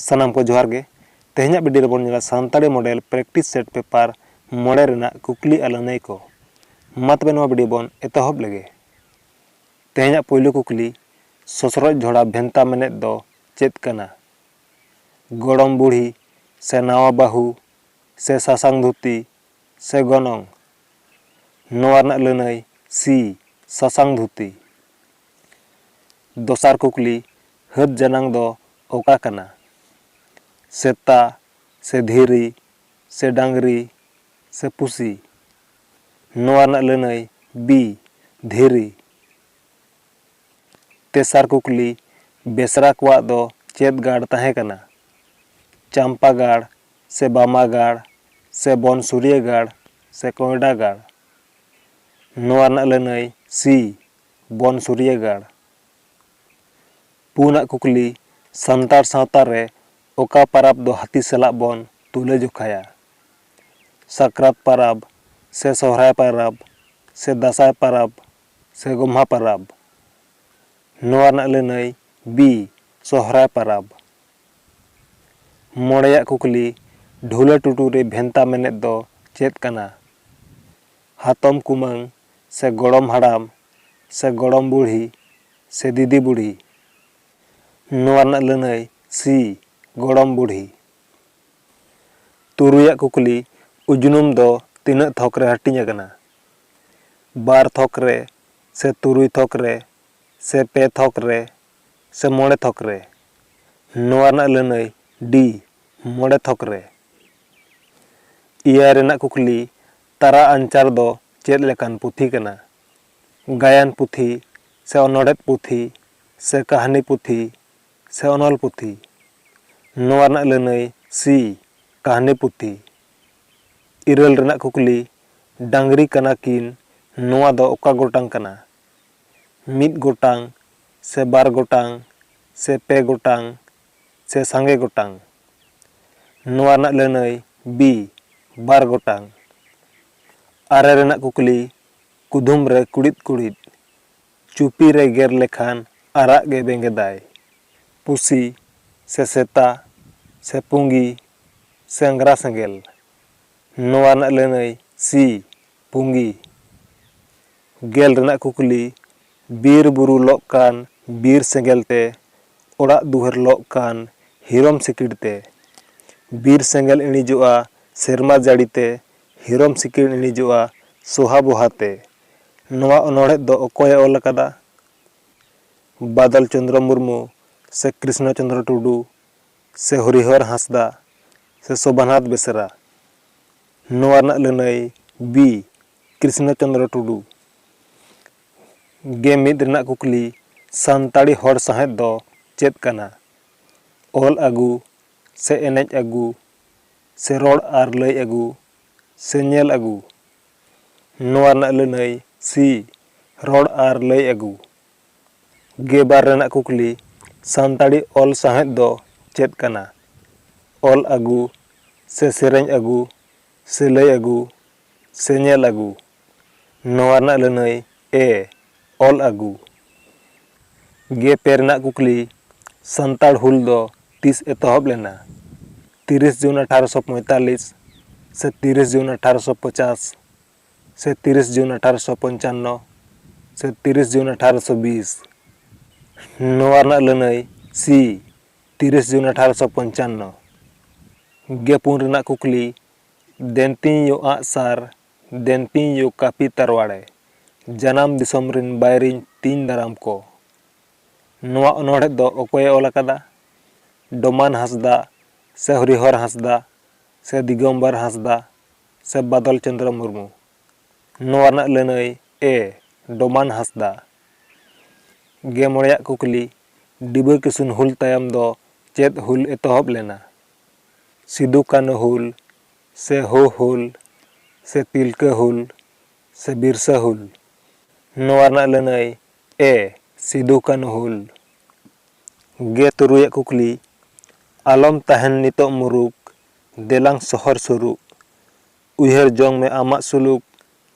सानाम को जोहार गे तेहना वीडियो रेबन नेला सानताड़ी मॉडल प्रैक्टिस सेट पेपर मोड़े रेना कुकली आलानाई को मतबे नवा वीडियो बन एतहब लगे तेहना पहलू कुकली ससरज झोड़ा भेंता मेनेद दो चेत कना गड़म बुढ़ी से नावा बाहू से सासांग धुती से गनोंग नवा रना लनाई सी सासांग धुती दोसार कुकली हद जनांग दो ओका कना सेता से धीरी से डांगरी से पुसी नवा रना लनाई बी धीरी तेसार कुकली बेसरा कुआ दो चेत गाड़ तहे कना चंपा गाड़ से बामा गाड़ से बनसुरिया गाड़ से कोयडा गाड़ नवा रना लनाई सी बनसुरिया गाड़ पुना कुकली संतार सावता रे ओका परब दो हाथी सलाब बन तुले जोखाया साक्रात परब से सोहराय परब से दासाय परब से गोम्हा परब नवा रना लनाई बी सोहराय परब मोड़ेया कुकली ढुले टुटुरे भेंता मेनेद दो चेत कना हातम कुमांग से गड़म हाड़ाम से गड़म बुढ़ी से दीदी बुढ़ी नवा रना लनाई सी गड़म बुढ़ी तुरुया कुकली उजनुम दो तीना थोक रे हटिंग अकना बार थोक रे से तुरुई थोक रे से पे थोक रे से मोड़े थोक रे नवा रना लनाई डी मोड़े थोक रे इया रेना कुकली तारा अंचार दो चेत लेकान पुथी कना गायन पुथी से अनोड़ेत पुथी से कहानी पुथी से अनल पुथी नवा रना लनाई सी कहानी पुथी इरल रेना कुकली डांगरी कना किन नवा दो ओका गोटांग कना मिद गोटांग से बार गोटांग से पे गोटांग से सांगे गोटांग नवा रना लनाई बी बार गोटांग आरे रेना कुकली कुदुम रे कुड़िद कुड़िद चुपी रे गेर लेखान आराग गे बेंगेदाय पुसी से सेता से पुंगी से अंगरा सेंगेल नवा रना लनाई सी पुंगी गेल रेना कुकली बीर बुरु लोक कान बीर सेंगेल ते ओड़ा दुहर लोक कान हिरम सिकिड़ ते बीर सेंगेल इणिजोआ सेरमा जाड़ी ते हिरम सिकिड़ इणिजोआ सोहा बोहाते नवा अनोड़े दो ओकोय ओल कदा बादल चंद्र मुर्मू से कृष्ण चंद्र टुडू से हरिहर हांसदा से शोभनाथ बेसरा नवा रना लनाई बी कृष्ण चंद्र टुडू गे मिद रेना कुकली सानताड़ी हर साहेद दो चेत कना ओल अगू से एनेज अगू से रोड आर लई अगू से नेल अगू नवा रना लनाई सी रोड आर लई अगू गे बार रेना कुकली सानताड़ी ओल साहेद दो चेत कना ओल अगू से सेरेंज अगू से लई अगू से नेल अगू नवा रना लनाई ए ओल अगू गे पे रेना कुकली संताड़ हुल दो तीस एतहब लेना 30 जून 1845 से 30 जून 1850 से 30 जून 1855 से 30 जून 1820 नवा रना लनाई सी 30 जून 1855 गेपुन रेना कुकली देंती यो आसार देंती यो कापी तरवाड़े जनाम दिसम रिन बायरिन तीन दाराम को नवा अनोड़े दो ओकोय ओल कदा डोमान हांसदा से हरिहर हांसदा से दिगंबर हांसदा से बादल चंद्र मुर्मू नवा रना लनाई ए डोमान हांसदा गे मोड़ेया कुकली डिबा किसुन हुल तायम दो चेत हुल एतहब लेना सिदु कान्हू हुल से हो हुल से तिलका हुल से बिरसा हुल नवा रना लनाई ए सिदु कान्हू हुल गे तुरुया कुकली आलम तहन नितो मुरुक देलांग सहर सुरुक उयहर जोंग में आमाक सुलुक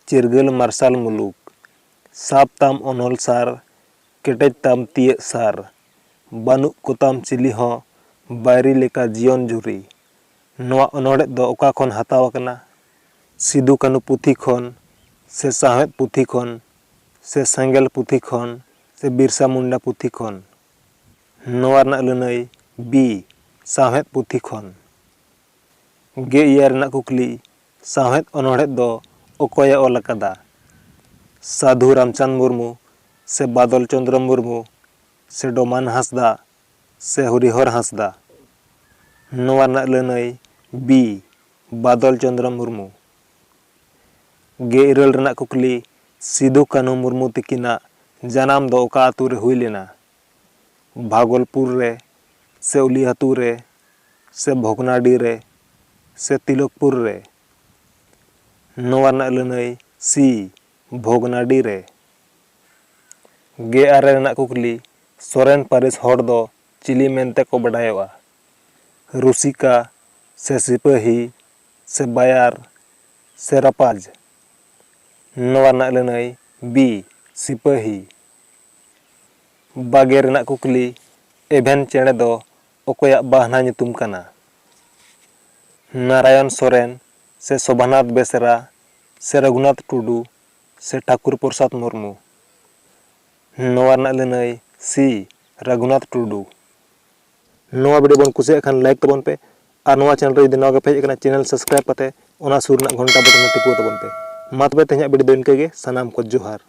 चिरगल मार्शल मुलुक साब ताम अनोल सार केटेज ताम तियक सार बानुक कोताम चिली हों ᱵᱟᱭᱨᱤ ᱞᱮᱠᱟ ᱡᱤᱭᱚᱱ ᱡᱩᱨᱤ ᱱᱚᱣᱟ ᱚᱱᱚᱬᱦᱮ ᱫᱚ ᱚᱠᱟ ᱠᱷᱚᱱ ᱦᱟᱛᱟᱣ ᱟᱠᱟᱱᱟ? ᱥᱤᱫᱩ ᱠᱟᱹᱱᱩ ᱯᱩᱛᱷᱤ ᱠᱷᱚᱱ ᱥᱮ ᱥᱟᱶᱦᱮᱫ ᱯᱩᱛᱷᱤ ᱠᱷᱚᱱ ᱥᱮ ᱥᱮᱸᱜᱮᱞ ᱯᱩᱛᱷᱤ ᱠᱷᱚᱱ ᱥᱮ ᱵᱤᱨᱥᱟ ᱢᱩᱱᱰᱟ ᱯᱩᱛᱷᱤ ᱠᱷᱚᱱ? ᱱᱚᱣᱟ ᱨᱮᱱᱟᱜ ᱞᱟᱹᱱᱟᱹᱭ ᱵᱤ ᱥᱟᱶᱦᱮᱫ ᱯᱩᱛᱷᱤ ᱠᱷᱚᱱ᱾ 11 ᱨᱮᱱᱟᱜ ᱠᱩᱠᱞᱤ ᱥᱟᱶᱦᱮᱫ ᱚᱱᱚᱬᱦᱮ ᱫᱚ ᱚᱠᱚᱭᱮ ᱚᱞ ᱟᱠᱟᱫᱟ? ᱥᱟᱹᱫᱷᱩ ᱨᱟᱢᱪᱟᱸᱫᱽ ᱢᱩᱨᱢᱩ ᱥᱮ ᱵᱟᱫᱚᱞ ᱪᱚᱱᱫᱨᱚ ᱢᱩᱨᱢᱩ ᱥᱮ ᱰᱚᱢᱟᱱ ᱦᱟᱸᱥᱫᱟ ᱥᱮ ᱦᱚᱨᱤᱦᱚᱨ ᱦᱟᱸᱥᱫᱟ? ᱱᱚᱣᱟ ᱨᱮᱱᱟᱜ ᱞᱟᱹᱱᱟᱹᱭ ᱵᱤ ᱵᱟᱫᱚᱞ ᱪᱚᱱᱫᱨᱚ ᱢᱩᱨᱢᱩ᱾ 12 ᱨᱮᱱᱟᱜ ᱠᱩᱠᱞᱤ ᱥᱤᱫᱩ ᱠᱟᱹᱱᱩ ᱢᱩᱨᱢᱩ ᱛᱟᱹᱠᱤᱱᱟᱜ ᱡᱟᱱᱟᱢ ᱫᱚ ᱚᱠᱟ ᱟᱛᱳ ᱨᱮ ᱦᱩᱭ ᱞᱮᱱᱟ? ᱵᱷᱟᱜᱚᱞᱯᱩᱨ ᱨᱮ ᱥᱮ ᱩᱞᱤᱦᱟᱛᱩ ᱨᱮ ᱥᱮ ᱵᱷᱚᱜᱽᱱᱟᱰᱤ ᱨᱮ ᱥᱮ ᱛᱤᱞᱚᱠᱯᱩᱨ ᱨᱮ? ᱱᱚᱣᱟ ᱨᱮᱱᱟᱜ ᱞᱟᱹᱱᱟᱹᱭ ᱥᱤ ᱵᱷᱚᱜᱽᱱᱟᱰᱤ ᱨᱮ᱾ 18 ᱨᱮᱱᱟᱜ ᱠᱩᱠᱞᱤ ᱥᱚᱨᱮᱱ ᱯᱟᱹᱨᱤᱥ ᱦᱚᱲ ᱫᱚ ᱪᱤᱞᱤ ᱢᱮᱱᱛᱮ ᱠᱚ ᱵᱟᱰᱟᱭᱚᱜᱼᱟ? ᱨᱩᱥᱤᱠᱟ ᱥᱮ ᱥᱤᱯᱟᱹᱦᱤ ᱥᱮ ᱵᱟᱭᱟᱨ ᱥᱮ ᱨᱟᱯᱟᱡᱽ? ᱱᱚᱣᱟ ᱨᱮᱱᱟᱜ ᱞᱟᱹᱱᱟᱹᱭ ᱵᱤ ᱥᱤᱯᱟᱹᱦᱤ᱾ 20 ᱨᱮᱱᱟᱜ ᱠᱩᱠᱞᱤ ᱮᱵᱷᱮᱱ ᱪᱮᱬᱮ ᱫᱚ ᱚᱠᱚᱭᱟᱜ ᱵᱟᱦᱱᱟ ᱧᱩᱛᱩᱢ ᱠᱟᱱᱟ? ᱱᱟᱨᱟᱭᱚᱱ ᱥᱚᱨᱮᱱ ᱥᱮ ᱥᱚᱵᱷᱟᱱᱟᱛᱷ ᱵᱮᱥᱨᱟ ᱥᱮ ᱨᱚᱜᱷᱩᱱᱟᱛᱷ ᱴᱩᱰᱩ ᱥᱮ ᱴᱷᱟᱠᱩᱨ ᱯᱨᱚᱥᱟᱫᱽ ᱢᱩᱨᱢᱩ? ᱱᱚᱣᱟ ᱨᱮᱱᱟᱜ ᱞᱟᱹᱱᱟᱹᱭ ᱥᱤ ᱨᱚᱜᱷᱩᱱᱟᱛᱷ ᱴᱩᱰᱩ᱾ ᱱᱚᱣᱟ ᱵᱷᱤᱰᱤᱭᱳ ᱵᱚᱱ ᱠᱩᱥᱤᱭᱟᱜ ᱠᱷᱟᱱ ᱞᱟᱭᱤᱠ ᱛᱟᱵᱚᱱ ᱯᱮ ᱟᱨ ᱱᱚᱣᱟ ᱪᱮᱱᱮᱞ ᱨᱮ ᱡᱩᱫᱤ ᱱᱟᱣᱟ ᱜᱮᱯᱮ ᱦᱮᱡ ᱟᱠᱟᱱᱟ ᱪᱮᱱᱮᱞ ᱥᱟᱵᱥᱠᱨᱟᱭᱤᱵ ᱠᱟᱛᱮ ᱚᱱᱟ ᱥᱩᱨ ᱨᱮᱱᱟᱜ ᱜᱷᱚᱱᱴᱟ ᱵᱚᱴᱚᱱ ᱴᱤᱯᱟᱹᱣ ᱛᱟᱵᱚᱱ ᱯᱮ᱾ ᱢᱟ ᱛᱚᱵᱮ ᱛᱮᱦᱮᱧᱟᱜ ᱵᱷᱤᱰᱤᱭᱳ ᱫᱚ ᱤᱱᱠᱟᱹ ᱜᱮ, ᱥᱟᱱᱟᱢ ᱠᱚ ᱡᱚᱦᱟᱨ᱾